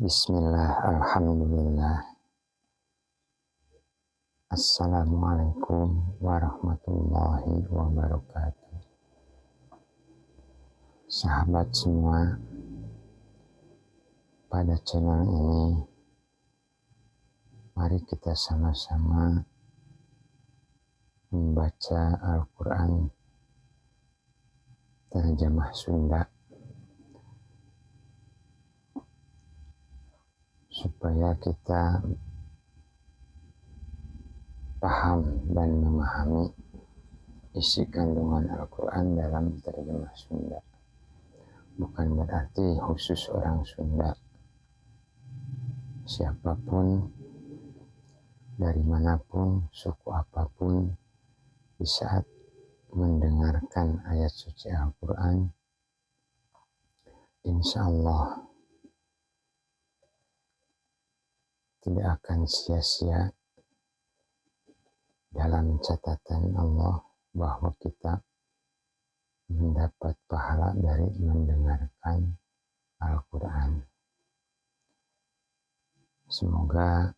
Bismillah, alhamdulillah. Assalamualaikum warahmatullahi wabarakatuh. Sahabat semua, pada channel ini mari kita sama-sama membaca Al-Quran terjemah Sunda supaya kita paham dan memahami isi kandungan Al-Quran dalam terjemah Sunda. Bukan berarti khusus orang Sunda. Siapapun, dari manapun, suku apapun, di saat mendengarkan ayat suci Al-Quran, insya Allah tidak akan sia-sia dalam catatan Allah bahwa kita mendapat pahala dari mendengarkan Al-Quran. Semoga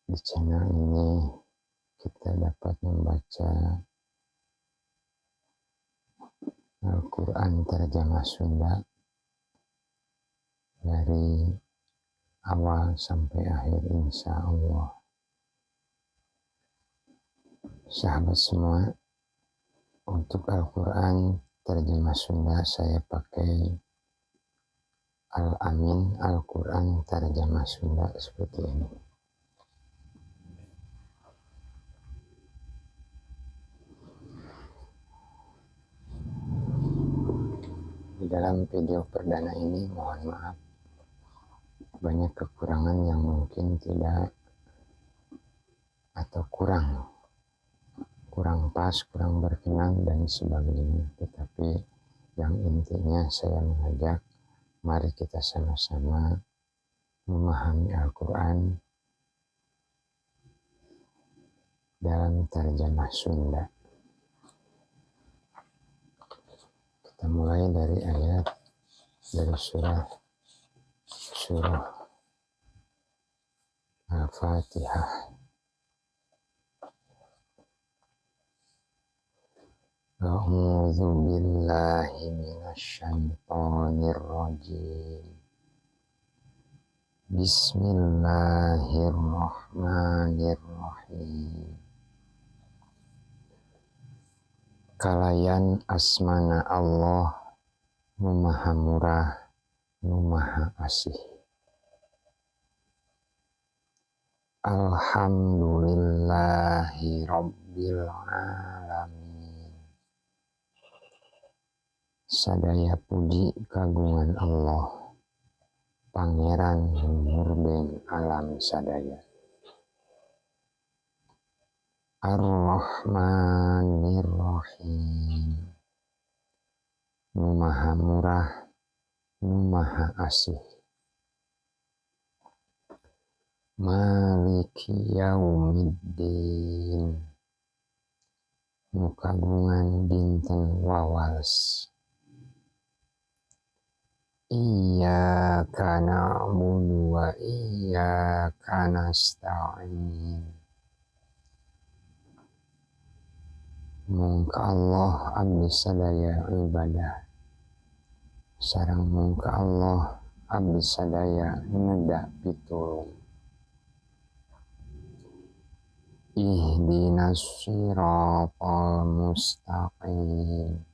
di channel ini kita dapat membaca Al-Quran terjemah Sunda dari awal sampai akhir insya Allah. Sahabat semua, untuk Al-Quran terjemah Sunda saya pakai Al-Amin Al-Quran terjemah Sunda seperti ini. Di dalam video perdana ini mohon maaf banyak kekurangan yang mungkin tidak atau kurang pas, kurang berkenan dan sebagainya. Tetapi yang intinya saya mengajak mari kita sama-sama memahami Al-Quran dalam terjemah Sunda. Kita mulai dari ayat dari surah Al-Fatihah. A'udzu billahi minasyaitonir rajim. Bismillahirrahmanirrahim. Kalayan asmana Allah nu maha murah, nu maha asih. Alhamdulillahi rabbil alamin. Sadaya puji kagungan Allah, Pangeran Murbeng alam sadaya. Ar-Rahmanir-Rahim. Nu maha murah, nu maha asih. Maliki yaumiddin. Nu kagungan dinten wawas. Iyyaka na'budu wa iyyaka nasta'in. Mung ka Allah abdi sadaya ibadah. Sareng mung ka Allah abdi sadaya neda pitulung. Ihdinas siratal mustaqim.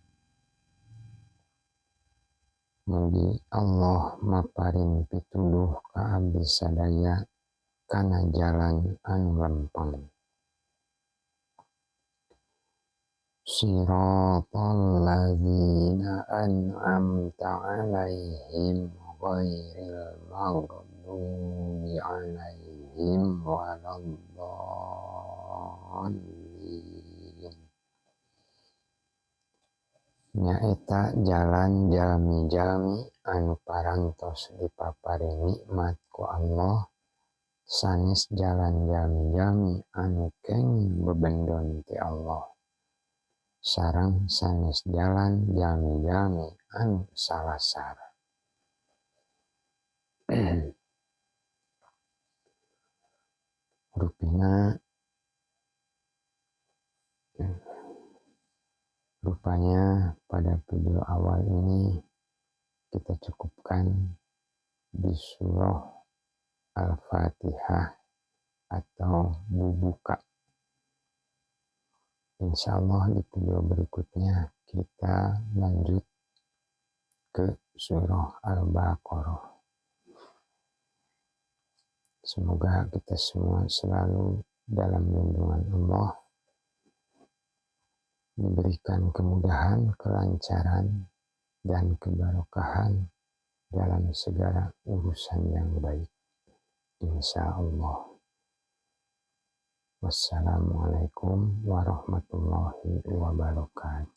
Mugi Allah maparin pituduh ka abdi sadaya kana jalan anu lempeng. Siratal ladzina an'amta 'alaihim ghairil maghdubi 'alaihim waladdallin. Nyaeta jalan jalmi-jalmi anu parantos dipapari nikmat ku Allah, sanes jalan jalmi-jalmi anu kenging bebendon ti Allah. Sareng sanes jalan jalmi-jalmi anu salasar. Rupanya pada video awal ini kita cukupkan di surah Al-Fatihah atau bubuka. Insya Allah di video berikutnya kita lanjut ke surah Al-Baqarah. Semoga kita semua selalu dalam lindungan Allah, diberikan kemudahan, kelancaran, dan keberkahan dalam segala urusan yang baik. Insya Allah. Wassalamualaikum warahmatullahi wabarakatuh.